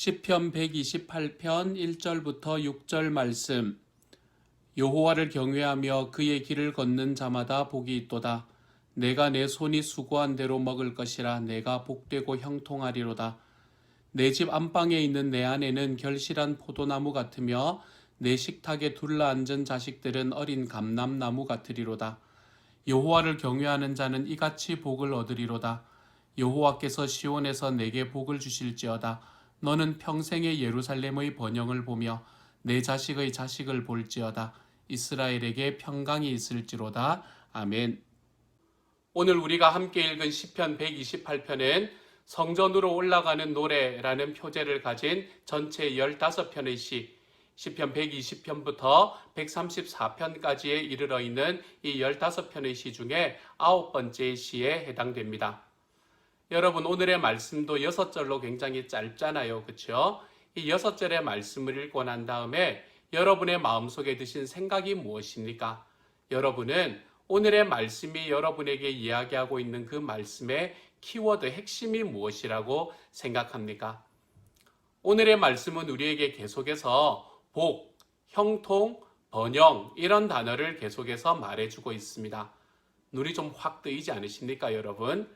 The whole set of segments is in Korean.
시편 128편 1절부터 6절 말씀. 여호와를 경외하며 그의 길을 걷는 자마다 복이 있도다. 내가 내 손이 수고한 대로 먹을 것이라. 내가 복되고 형통하리로다. 내 집 안방에 있는 내 아내는 결실한 포도나무 같으며 내 식탁에 둘러앉은 자식들은 어린 감람나무 같으리로다. 여호와를 경외하는 자는 이같이 복을 얻으리로다. 여호와께서 시온에서 내게 복을 주실지어다. 너는 평생의 예루살렘의 번영을 보며 내 자식의 자식을 볼지어다. 이스라엘에게 평강이 있을지로다. 아멘. 오늘 우리가 함께 읽은 시편 128편은 성전으로 올라가는 노래라는 표제를 가진 전체 15편의 시편 120편부터 134편까지에 이르러 있는 이 15편의 시 중에 9번째 시에 해당됩니다. 여러분, 오늘의 말씀도 6절로 굉장히 짧잖아요. 그렇죠? 이 6절의 말씀을 읽고 난 다음에 여러분의 마음속에 드신 생각이 무엇입니까? 여러분은 오늘의 말씀이 여러분에게 이야기하고 있는 그 말씀의 키워드, 핵심이 무엇이라고 생각합니까? 오늘의 말씀은 우리에게 계속해서 복, 형통, 번영 이런 단어를 계속해서 말해주고 있습니다. 눈이 좀 확 뜨이지 않으십니까, 여러분?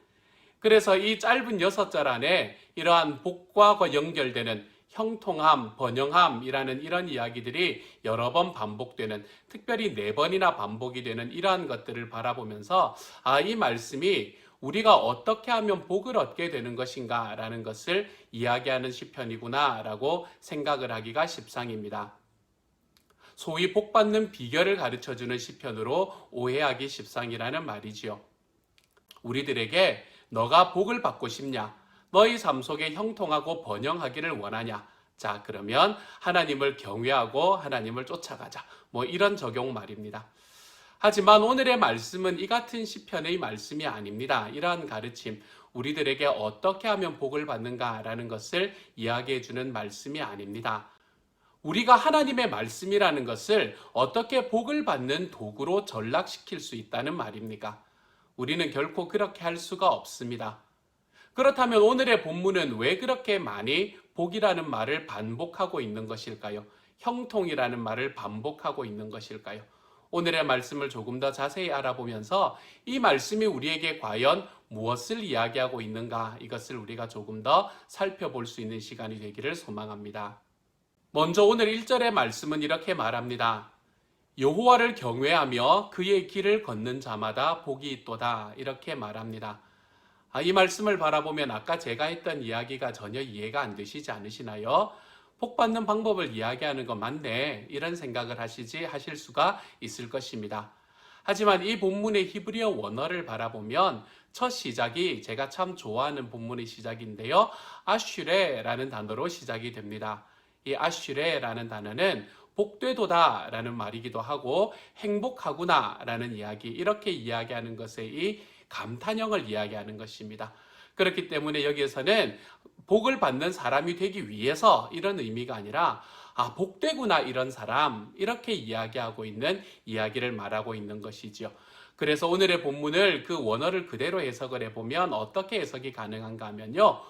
그래서 이 짧은 6절 안에 이러한 복과 연결되는 형통함, 번영함이라는 이런 이야기들이 여러 번 반복되는, 특별히 4번이나 반복이 되는 이러한 것들을 바라보면서 이 말씀이 우리가 어떻게 하면 복을 얻게 되는 것인가 라는 것을 이야기하는 시편이구나 라고 생각을 하기가 십상입니다. 소위 복받는 비결을 가르쳐주는 시편으로 오해하기 십상이라는 말이지요. 우리들에게 너가 복을 받고 싶냐? 너희 삶 속에 형통하고 번영하기를 원하냐? 자, 그러면 하나님을 경외하고 하나님을 쫓아가자. 이런 적용 말입니다. 하지만 오늘의 말씀은 이 같은 시편의 말씀이 아닙니다. 이러한 가르침, 우리들에게 어떻게 하면 복을 받는가라는 것을 이야기해 주는 말씀이 아닙니다. 우리가 하나님의 말씀이라는 것을 어떻게 복을 받는 도구로 전락시킬 수 있다는 말입니까? 우리는 결코 그렇게 할 수가 없습니다. 그렇다면 오늘의 본문은 왜 그렇게 많이 복이라는 말을 반복하고 있는 것일까요? 형통이라는 말을 반복하고 있는 것일까요? 오늘의 말씀을 조금 더 자세히 알아보면서 이 말씀이 우리에게 과연 무엇을 이야기하고 있는가, 이것을 우리가 조금 더 살펴볼 수 있는 시간이 되기를 소망합니다. 먼저 오늘 1절의 말씀은 이렇게 말합니다. 여호와를 경외하며 그의 길을 걷는 자마다 복이 있도다. 이렇게 말합니다. 이 말씀을 바라보면 아까 제가 했던 이야기가 전혀 이해가 안 되시지 않으시나요? 복 받는 방법을 이야기하는 거 맞네, 이런 생각을 하실 수가 있을 것입니다. 하지만 이 본문의 히브리어 원어를 바라보면 첫 시작이 제가 참 좋아하는 본문의 시작인데요. 아슈레라는 단어로 시작이 됩니다. 이 아슈레라는 단어는 복되도다 라는 말이기도 하고 행복하구나 라는 이야기, 이렇게 이야기하는 것의 이 감탄형을 이야기하는 것입니다. 그렇기 때문에 여기에서는 복을 받는 사람이 되기 위해서 이런 의미가 아니라 복되구나 이런 사람, 이렇게 이야기하고 있는 이야기를 말하고 있는 것이지요. 그래서 오늘의 본문을 그 원어를 그대로 해석을 해보면 어떻게 해석이 가능한가 하면요,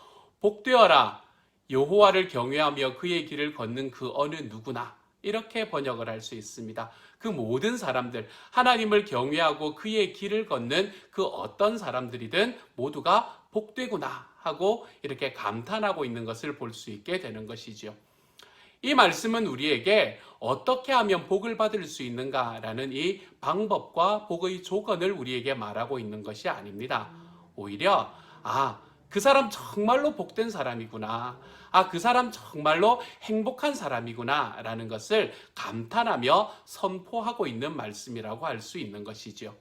복되어라, 여호와를 경외하며 그의 길을 걷는 그 어느 누구나, 이렇게 번역을 할 수 있습니다. 그 모든 사람들, 하나님을 경외하고 그의 길을 걷는 그 어떤 사람들이든 모두가 복되구나 하고 이렇게 감탄하고 있는 것을 볼 수 있게 되는 것이지요. 이 말씀은 우리에게 어떻게 하면 복을 받을 수 있는가라는 이 방법과 복의 조건을 우리에게 말하고 있는 것이 아닙니다. 오히려 그 사람 정말로 복된 사람이구나, 그 사람 정말로 행복한 사람이구나 라는 것을 감탄하며 선포하고 있는 말씀이라고 할 수 있는 것이지요.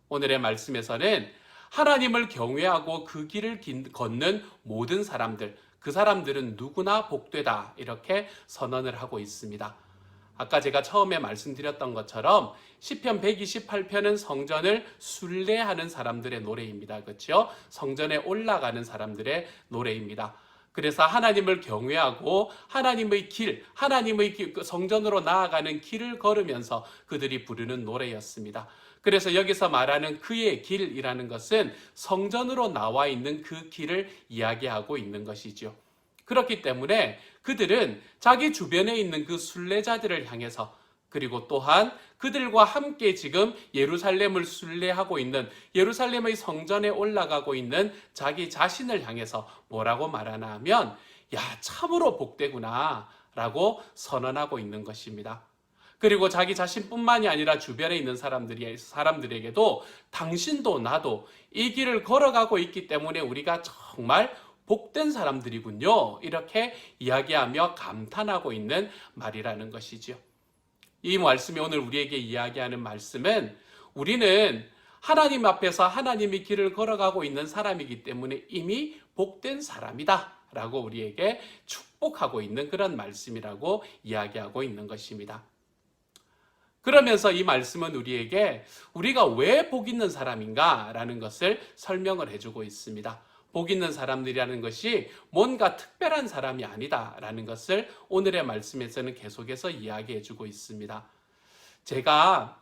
오늘의 말씀에서는 하나님을 경외하고 그 길을 걷는 모든 사람들, 그 사람들은 누구나 복되다, 이렇게 선언을 하고 있습니다. 아까 제가 처음에 말씀드렸던 것처럼 시편 128편은 성전을 순례하는 사람들의 노래입니다. 그렇죠? 성전에 올라가는 사람들의 노래입니다. 그래서 하나님을 경외하고 하나님의 길, 성전으로 나아가는 길을 걸으면서 그들이 부르는 노래였습니다. 그래서 여기서 말하는 그의 길이라는 것은 성전으로 나와 있는 그 길을 이야기하고 있는 것이죠. 그렇기 때문에 그들은 자기 주변에 있는 그 순례자들을 향해서, 그리고 또한 그들과 함께 지금 예루살렘을 순례하고 있는, 예루살렘의 성전에 올라가고 있는 자기 자신을 향해서 뭐라고 말하나 하면, 야, 참으로 복되구나 라고 선언하고 있는 것입니다. 그리고 자기 자신뿐만이 아니라 주변에 있는 사람들에게도 당신도 나도 이 길을 걸어가고 있기 때문에 우리가 정말 복된 사람들이군요, 이렇게 이야기하며 감탄하고 있는 말이라는 것이지요. 이 말씀이 오늘 우리에게 이야기하는 말씀은, 우리는 하나님 앞에서 하나님의 길을 걸어가고 있는 사람이기 때문에 이미 복된 사람이다 라고 우리에게 축복하고 있는 그런 말씀이라고 이야기하고 있는 것입니다. 그러면서 이 말씀은 우리에게 우리가 왜 복 있는 사람인가 라는 것을 설명을 해주고 있습니다. 복 있는 사람들이라는 것이 뭔가 특별한 사람이 아니다라는 것을 오늘의 말씀에서는 계속해서 이야기해주고 있습니다. 제가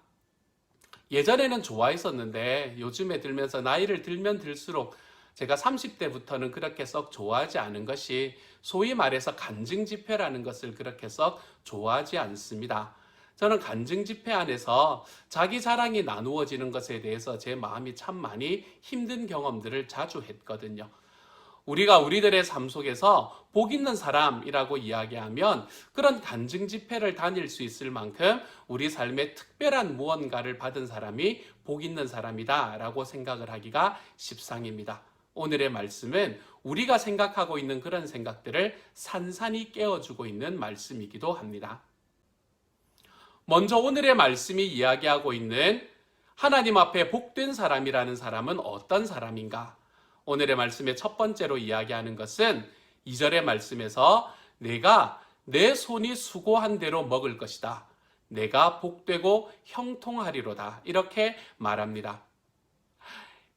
예전에는 좋아했었는데 요즘에 들면서 나이를 들면 들수록 제가 30대부터는 그렇게 썩 좋아하지 않은 것이, 소위 말해서 간증 집회라는 것을 그렇게 썩 좋아하지 않습니다. 저는 간증 집회 안에서 자기 자랑이 나누어지는 것에 대해서 제 마음이 참 많이 힘든 경험들을 자주 했거든요. 우리가 우리들의 삶 속에서 복 있는 사람이라고 이야기하면 그런 간증 집회를 다닐 수 있을 만큼 우리 삶에 특별한 무언가를 받은 사람이 복 있는 사람이다 라고 생각을 하기가 십상입니다. 오늘의 말씀은 우리가 생각하고 있는 그런 생각들을 산산이 깨워주고 있는 말씀이기도 합니다. 먼저 오늘의 말씀이 이야기하고 있는 하나님 앞에 복된 사람이라는 사람은 어떤 사람인가? 오늘의 말씀의 첫 번째로 이야기하는 것은 2절의 말씀에서 내가 내 손이 수고한 대로 먹을 것이다. 내가 복되고 형통하리로다. 이렇게 말합니다.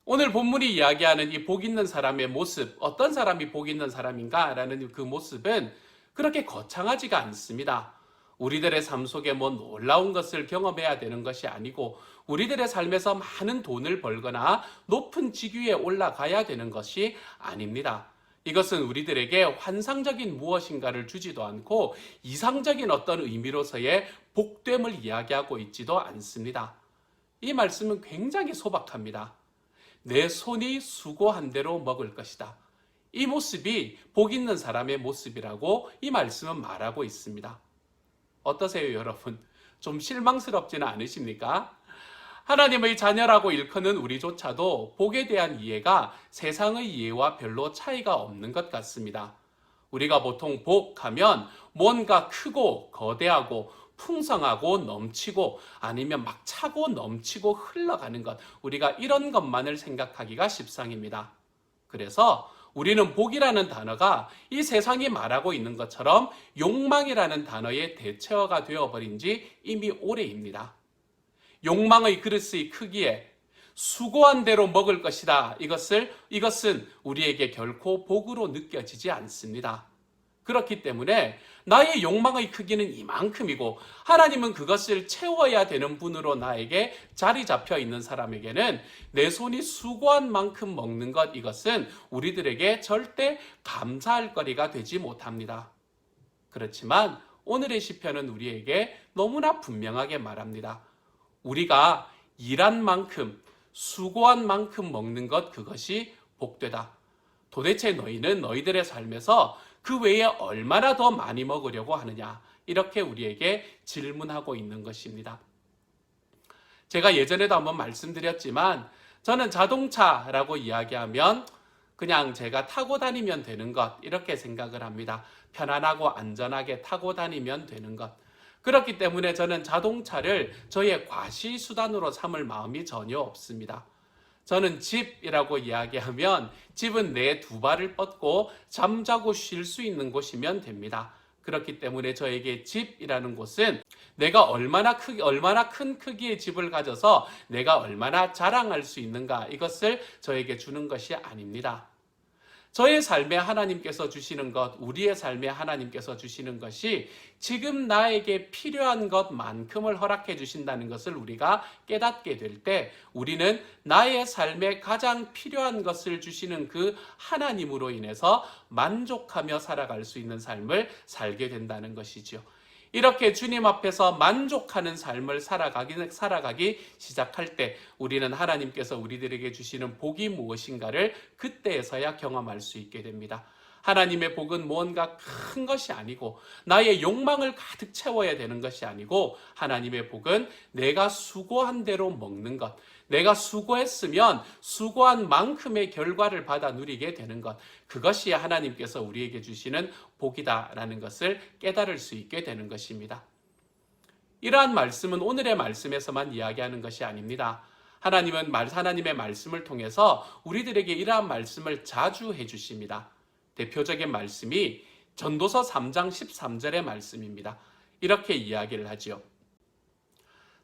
오늘 본문이 이야기하는 이 복 있는 사람의 모습, 어떤 사람이 복 있는 사람인가? 라는 그 모습은 그렇게 거창하지가 않습니다. 우리들의 삶 속에 뭐 놀라운 것을 경험해야 되는 것이 아니고, 우리들의 삶에서 많은 돈을 벌거나 높은 직위에 올라가야 되는 것이 아닙니다. 이것은 우리들에게 환상적인 무엇인가를 주지도 않고 이상적인 어떤 의미로서의 복됨을 이야기하고 있지도 않습니다. 이 말씀은 굉장히 소박합니다. 내 손이 수고한 대로 먹을 것이다. 이 모습이 복 있는 사람의 모습이라고 이 말씀은 말하고 있습니다. 어떠세요, 여러분? 좀 실망스럽지는 않으십니까? 하나님의 자녀라고 일컫는 우리조차도 복에 대한 이해가 세상의 이해와 별로 차이가 없는 것 같습니다. 우리가 보통 복하면 뭔가 크고 거대하고 풍성하고 넘치고 아니면 막 차고 넘치고 흘러가는 것, 우리가 이런 것만을 생각하기가 십상입니다. 그래서 우리는 복이라는 단어가 이 세상이 말하고 있는 것처럼 욕망이라는 단어의 대체어가 되어버린 지 이미 오래입니다. 욕망의 그릇의 크기에 수고한 대로 먹을 것이다. 이것은 우리에게 결코 복으로 느껴지지 않습니다. 그렇기 때문에 나의 욕망의 크기는 이만큼이고 하나님은 그것을 채워야 되는 분으로 나에게 자리 잡혀 있는 사람에게는 내 손이 수고한 만큼 먹는 것, 이것은 우리들에게 절대 감사할 거리가 되지 못합니다. 그렇지만 오늘의 시편은 우리에게 너무나 분명하게 말합니다. 우리가 일한 만큼, 수고한 만큼 먹는 것, 그것이 복되다. 도대체 너희는 너희들의 삶에서 그 외에 얼마나 더 많이 먹으려고 하느냐, 이렇게 우리에게 질문하고 있는 것입니다. 제가 예전에도 한번 말씀드렸지만 저는 자동차라고 이야기하면 그냥 제가 타고 다니면 되는 것, 이렇게 생각을 합니다. 편안하고 안전하게 타고 다니면 되는 것. 그렇기 때문에 저는 자동차를 저의 과시수단으로 삼을 마음이 전혀 없습니다. 저는 집이라고 이야기하면 집은 내 두 발을 뻗고 잠자고 쉴 수 있는 곳이면 됩니다. 그렇기 때문에 저에게 집이라는 곳은 내가 얼마나 큰 크기의 집을 가져서 내가 얼마나 자랑할 수 있는가, 이것을 저에게 주는 것이 아닙니다. 저의 삶에 하나님께서 주시는 것, 우리의 삶에 하나님께서 주시는 것이 지금 나에게 필요한 것만큼을 허락해 주신다는 것을 우리가 깨닫게 될 때 우리는 나의 삶에 가장 필요한 것을 주시는 그 하나님으로 인해서 만족하며 살아갈 수 있는 삶을 살게 된다는 것이죠. 이렇게 주님 앞에서 만족하는 삶을 살아가기 시작할 때 우리는 하나님께서 우리들에게 주시는 복이 무엇인가를 그때에서야 경험할 수 있게 됩니다. 하나님의 복은 무언가 큰 것이 아니고 나의 욕망을 가득 채워야 되는 것이 아니고 하나님의 복은 내가 수고한 대로 먹는 것, 내가 수고했으면 수고한 만큼의 결과를 받아 누리게 되는 것, 그것이 하나님께서 우리에게 주시는 복이다라는 것을 깨달을 수 있게 되는 것입니다. 이러한 말씀은 오늘의 말씀에서만 이야기하는 것이 아닙니다. 하나님의 말씀을 통해서 우리들에게 이러한 말씀을 자주 해주십니다. 대표적인 말씀이 전도서 3장 13절의 말씀입니다. 이렇게 이야기를 하지요.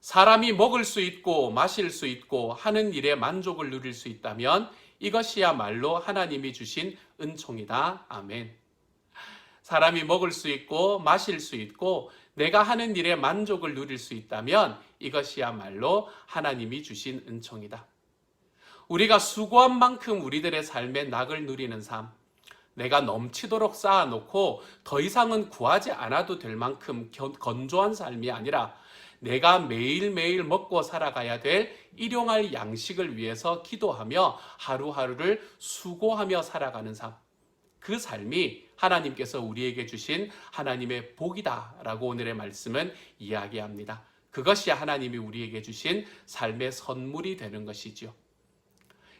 사람이 먹을 수 있고 마실 수 있고 하는 일에 만족을 누릴 수 있다면 이것이야말로 하나님이 주신 은총이다. 아멘. 사람이 먹을 수 있고 마실 수 있고 내가 하는 일에 만족을 누릴 수 있다면 이것이야말로 하나님이 주신 은총이다. 우리가 수고한 만큼 우리들의 삶의 낙을 누리는 삶, 내가 넘치도록 쌓아놓고 더 이상은 구하지 않아도 될 만큼 건조한 삶이 아니라 내가 매일매일 먹고 살아가야 될 일용할 양식을 위해서 기도하며 하루하루를 수고하며 살아가는 삶, 그 삶이 하나님께서 우리에게 주신 하나님의 복이다라고 오늘의 말씀은 이야기합니다. 그것이 하나님이 우리에게 주신 삶의 선물이 되는 것이지요.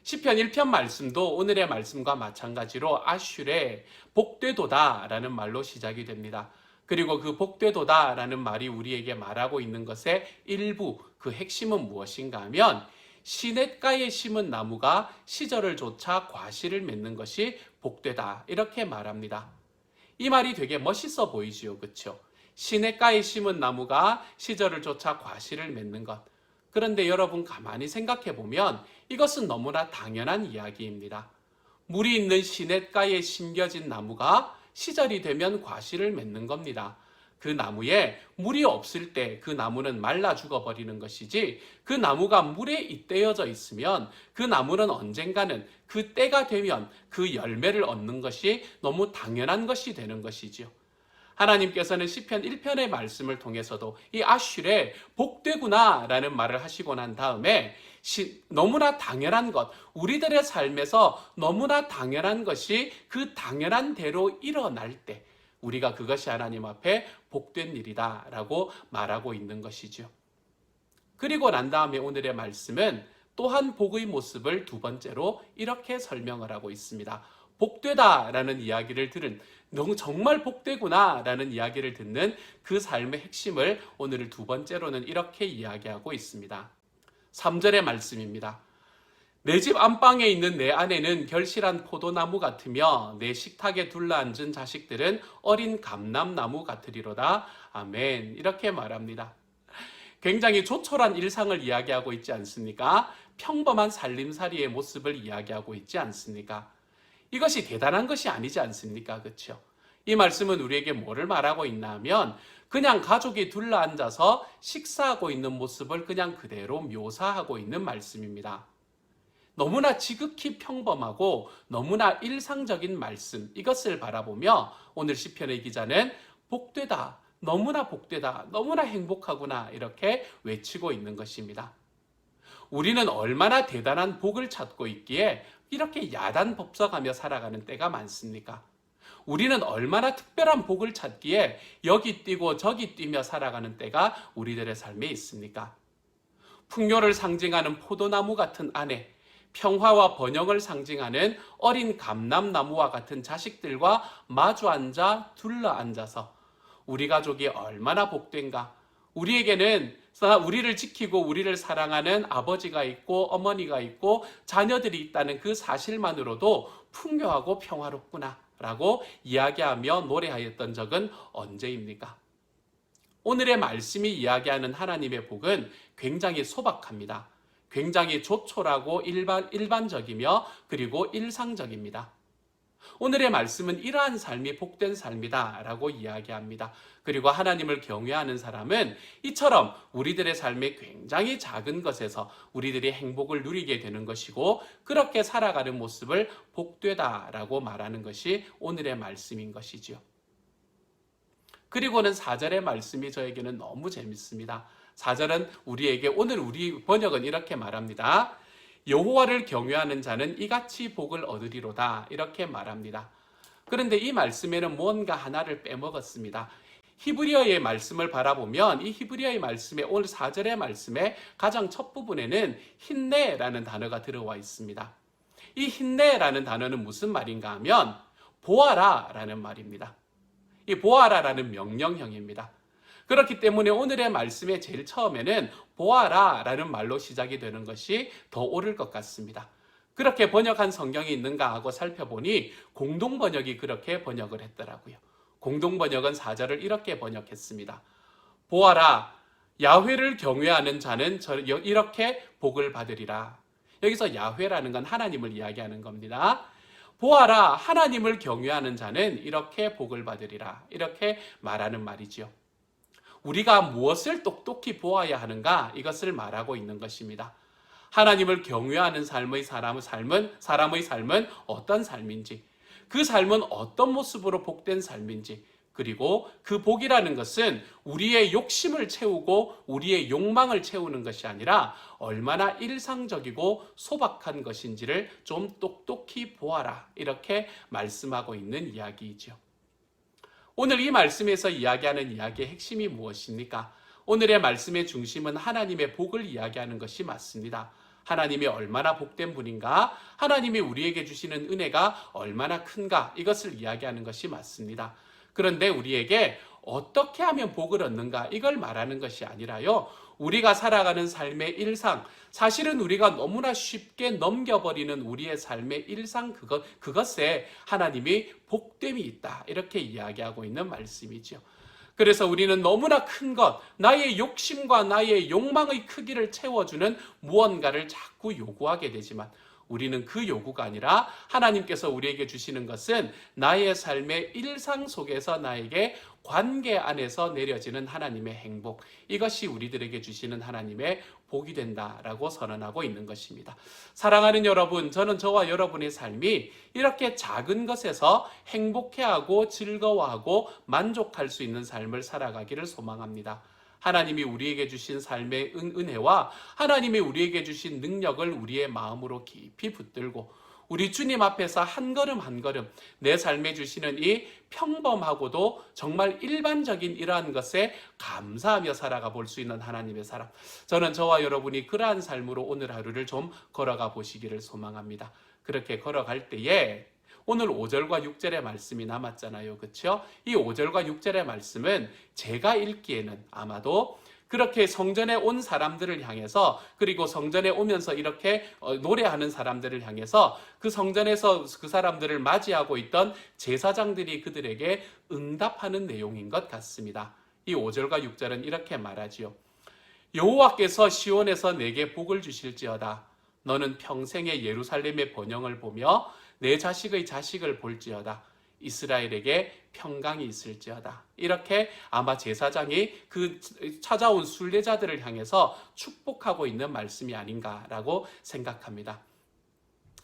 시편 1편 말씀도 오늘의 말씀과 마찬가지로 아슐의 복되도다라는 말로 시작이 됩니다. 그리고 그 복되도다라는 말이 우리에게 말하고 있는 것의 일부, 그 핵심은 무엇인가 하면 시냇가에 심은 나무가 시절을 좇아 과실을 맺는 것이 복되다, 이렇게 말합니다. 이 말이 되게 멋있어 보이지요, 그렇죠? 시냇가에 심은 나무가 시절을 좇아 과실을 맺는 것. 그런데 여러분 가만히 생각해 보면 이것은 너무나 당연한 이야기입니다. 물이 있는 시냇가에 심겨진 나무가 시절이 되면 과실을 맺는 겁니다. 그 나무에 물이 없을 때 그 나무는 말라 죽어버리는 것이지, 그 나무가 물에 잇대어져 있으면 그 나무는 언젠가는 그 때가 되면 그 열매를 얻는 것이 너무 당연한 것이 되는 것이지요. 하나님께서는 시편 1편의 말씀을 통해서도 이 아슐의 복되구나라는 말을 하시고 난 다음에 너무나 당연한 것, 우리들의 삶에서 너무나 당연한 것이 그 당연한 대로 일어날 때 우리가 그것이 하나님 앞에 복된 일이다 라고 말하고 있는 것이죠. 그리고 난 다음에 오늘의 말씀은 또한 복의 모습을 두 번째로 이렇게 설명을 하고 있습니다. 복되다라는 이야기를 정말 복되구나라는 이야기를 듣는 그 삶의 핵심을 오늘 두 번째로는 이렇게 이야기하고 있습니다. 3절의 말씀입니다. 내 집 안방에 있는 내 아내는 결실한 포도나무 같으며 내 식탁에 둘러앉은 자식들은 어린 감람나무 같으리로다. 아멘. 이렇게 말합니다. 굉장히 조촐한 일상을 이야기하고 있지 않습니까? 평범한 살림살이의 모습을 이야기하고 있지 않습니까? 이것이 대단한 것이 아니지 않습니까? 그렇죠? 이 말씀은 우리에게 뭐를 말하고 있나 하면 그냥 가족이 둘러앉아서 식사하고 있는 모습을 그냥 그대로 묘사하고 있는 말씀입니다. 너무나 지극히 평범하고 너무나 일상적인 말씀, 이것을 바라보며 오늘 시편의 기자는 복되다, 너무나 복되다, 너무나 행복하구나 이렇게 외치고 있는 것입니다. 우리는 얼마나 대단한 복을 찾고 있기에 이렇게 야단법석하며 살아가는 때가 많습니까? 우리는 얼마나 특별한 복을 찾기에 여기 뛰고 저기 뛰며 살아가는 때가 우리들의 삶에 있습니까? 풍요를 상징하는 포도나무 같은 아내, 평화와 번영을 상징하는 어린 감람나무와 같은 자식들과 마주 앉아 둘러앉아서 우리 가족이 얼마나 복된가, 우리에게는 우리를 지키고 우리를 사랑하는 아버지가 있고 어머니가 있고 자녀들이 있다는 그 사실만으로도 풍요하고 평화롭구나 라고 이야기하며 노래하였던 적은 언제입니까? 오늘의 말씀이 이야기하는 하나님의 복은 굉장히 소박합니다. 굉장히 조촐하고 일반적이며 그리고 일상적입니다. 오늘의 말씀은 이러한 삶이 복된 삶이다 라고 이야기합니다. 그리고 하나님을 경외하는 사람은 이처럼 우리들의 삶의 굉장히 작은 것에서 우리들이 행복을 누리게 되는 것이고 그렇게 살아가는 모습을 복되다라고 말하는 것이 오늘의 말씀인 것이지요. 그리고는 4절의 말씀이 저에게는 너무 재밌습니다. 4절은 오늘 우리 번역은 이렇게 말합니다. 여호와를 경외하는 자는 이같이 복을 얻으리로다 이렇게 말합니다. 그런데 이 말씀에는 뭔가 하나를 빼먹었습니다. 히브리어의 말씀을 바라보면 이 히브리어의 말씀에 오늘 4절의 말씀에 가장 첫 부분에는 힌내라는 단어가 들어와 있습니다. 이 힌내라는 단어는 무슨 말인가 하면 보아라 라는 말입니다. 이 보아라라는 명령형입니다. 그렇기 때문에 오늘의 말씀의 제일 처음에는 보아라 라는 말로 시작이 되는 것이 더 옳을 것 같습니다. 그렇게 번역한 성경이 있는가 하고 살펴보니 공동번역이 그렇게 번역을 했더라고요. 공동번역은 4절을 이렇게 번역했습니다. 보아라, 야훼를 경외하는 자는 이렇게 복을 받으리라. 여기서 야훼라는 건 하나님을 이야기하는 겁니다. 보아라, 하나님을 경외하는 자는 이렇게 복을 받으리라. 이렇게 말하는 말이지요. 우리가 무엇을 똑똑히 보아야 하는가? 이것을 말하고 있는 것입니다. 하나님을 경외하는 사람의 삶은 어떤 삶인지, 그 삶은 어떤 모습으로 복된 삶인지, 그리고 그 복이라는 것은 우리의 욕심을 채우고 우리의 욕망을 채우는 것이 아니라 얼마나 일상적이고 소박한 것인지를 좀 똑똑히 보아라. 이렇게 말씀하고 있는 이야기이죠. 오늘 이 말씀에서 이야기하는 이야기의 핵심이 무엇입니까? 오늘의 말씀의 중심은 하나님의 복을 이야기하는 것이 맞습니다. 하나님이 얼마나 복된 분인가? 하나님이 우리에게 주시는 은혜가 얼마나 큰가? 이것을 이야기하는 것이 맞습니다. 그런데 우리에게 어떻게 하면 복을 얻는가? 이걸 말하는 것이 아니라요. 우리가 살아가는 삶의 일상, 사실은 우리가 너무나 쉽게 넘겨버리는 우리의 삶의 일상 그것에 하나님이 복됨이 있다. 이렇게 이야기하고 있는 말씀이죠. 그래서 우리는 너무나 큰 것, 나의 욕심과 나의 욕망의 크기를 채워주는 무언가를 자꾸 요구하게 되지만 우리는 그 요구가 아니라 하나님께서 우리에게 주시는 것은 나의 삶의 일상 속에서 나에게 관계 안에서 내려지는 하나님의 행복, 이것이 우리들에게 주시는 하나님의 복이 된다라고 선언하고 있는 것입니다. 사랑하는 여러분, 저는 저와 여러분의 삶이 이렇게 작은 것에서 행복해하고 즐거워하고 만족할 수 있는 삶을 살아가기를 소망합니다. 하나님이 우리에게 주신 삶의 은혜와 하나님이 우리에게 주신 능력을 우리의 마음으로 깊이 붙들고 우리 주님 앞에서 한 걸음 한 걸음 내 삶에 주시는 이 평범하고도 정말 일반적인 이러한 것에 감사하며 살아가 볼 수 있는 하나님의 사람, 저는 저와 여러분이 그러한 삶으로 오늘 하루를 좀 걸어가 보시기를 소망합니다. 그렇게 걸어갈 때에 오늘 5절과 6절의 말씀이 남았잖아요. 그렇죠? 이 5절과 6절의 말씀은 제가 읽기에는 아마도 그렇게 성전에 온 사람들을 향해서, 그리고 성전에 오면서 이렇게 노래하는 사람들을 향해서 그 성전에서 그 사람들을 맞이하고 있던 제사장들이 그들에게 응답하는 내용인 것 같습니다. 이 5절과 6절은 이렇게 말하지요. 여호와께서 시온에서 내게 복을 주실지어다. 너는 평생에 예루살렘의 번영을 보며 내 자식의 자식을 볼지어다. 이스라엘에게 평강이 있을지어다. 이렇게 아마 제사장이 그 찾아온 순례자들을 향해서 축복하고 있는 말씀이 아닌가라고 생각합니다.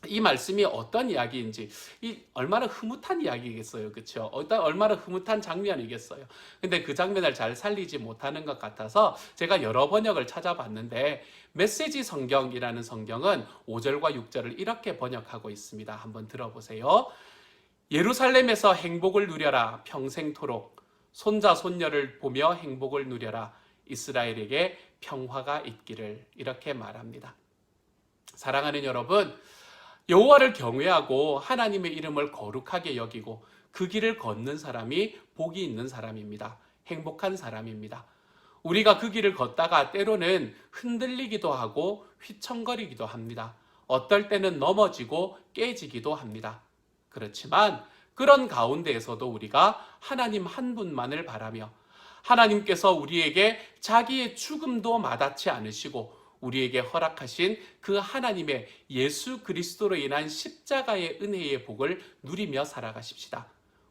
이 말씀이 어떤 이야기인지, 얼마나 흐뭇한 이야기겠어요. 그렇죠? 얼마나 흐뭇한 장면이겠어요. 근데 그 장면을 잘 살리지 못하는 것 같아서 제가 여러 번역을 찾아봤는데 메시지 성경이라는 성경은 5절과 6절을 이렇게 번역하고 있습니다. 한번 들어보세요. 예루살렘에서 행복을 누려라. 평생토록 손자 손녀를 보며 행복을 누려라. 이스라엘에게 평화가 있기를. 이렇게 말합니다. 사랑하는 여러분, 여호와를 경외하고 하나님의 이름을 거룩하게 여기고 그 길을 걷는 사람이 복이 있는 사람입니다. 행복한 사람입니다. 우리가 그 길을 걷다가 때로는 흔들리기도 하고 휘청거리기도 합니다. 어떨 때는 넘어지고 깨지기도 합니다. 그렇지만 그런 가운데에서도 우리가 하나님 한 분만을 바라며 하나님께서 우리에게 자기의 죽음도 마다치 않으시고 우리에게 허락하신 그 하나님의 예수 그리스도로 인한 십자가의 은혜의 복을 누리며 살아가십시다.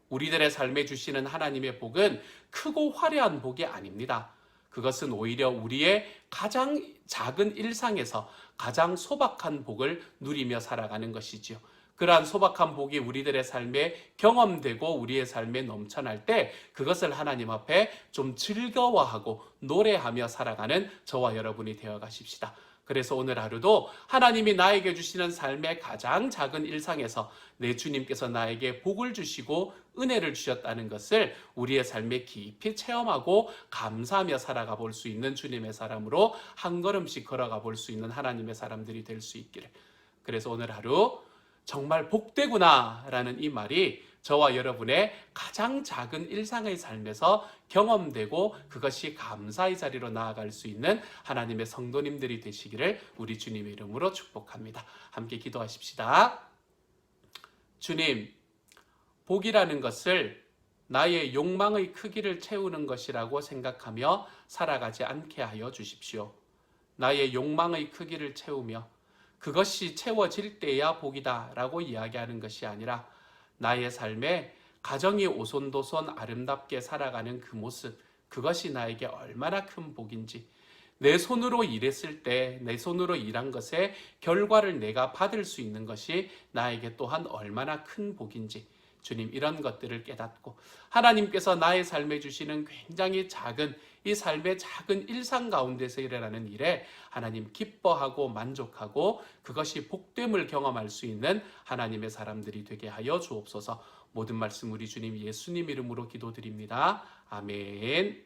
우리들의 삶에 주시는 하나님의 복은 크고 화려한 복이 아닙니다. 그것은 오히려 우리의 가장 작은 일상에서 가장 소박한 복을 누리며 살아가는 것이지요. 그러한 소박한 복이 우리들의 삶에 경험되고 우리의 삶에 넘쳐날 때 그것을 하나님 앞에 좀 즐거워하고 노래하며 살아가는 저와 여러분이 되어 가십시다. 그래서 오늘 하루도 하나님이 나에게 주시는 삶의 가장 작은 일상에서 내 주님께서 나에게 복을 주시고 은혜를 주셨다는 것을 우리의 삶에 깊이 체험하고 감사하며 살아가 볼 수 있는 주님의 사람으로 한 걸음씩 걸어가 볼 수 있는 하나님의 사람들이 될 수 있기를. 그래서 오늘 하루 정말 복되구나라는 이 말이 저와 여러분의 가장 작은 일상의 삶에서 경험되고 그것이 감사의 자리로 나아갈 수 있는 하나님의 성도님들이 되시기를 우리 주님의 이름으로 축복합니다. 함께 기도하십시다. 주님, 복이라는 것을 나의 욕망의 크기를 채우는 것이라고 생각하며 살아가지 않게 하여 주십시오. 나의 욕망의 크기를 채우며 그것이 채워질 때야 복이다 라고 이야기하는 것이 아니라 나의 삶에 가정이 오손도손 아름답게 살아가는 그 모습, 그것이 나에게 얼마나 큰 복인지, 내 손으로 일했을 때 내 손으로 일한 것의 결과를 내가 받을 수 있는 것이 나에게 또한 얼마나 큰 복인지, 주님, 이런 것들을 깨닫고 하나님께서 나의 삶에 주시는 굉장히 작은 이 삶의 작은 일상 가운데서 일어나는 일에 하나님 기뻐하고 만족하고 그것이 복됨을 경험할 수 있는 하나님의 사람들이 되게 하여 주옵소서. 모든 말씀 우리 주님 예수님 이름으로 기도드립니다. 아멘.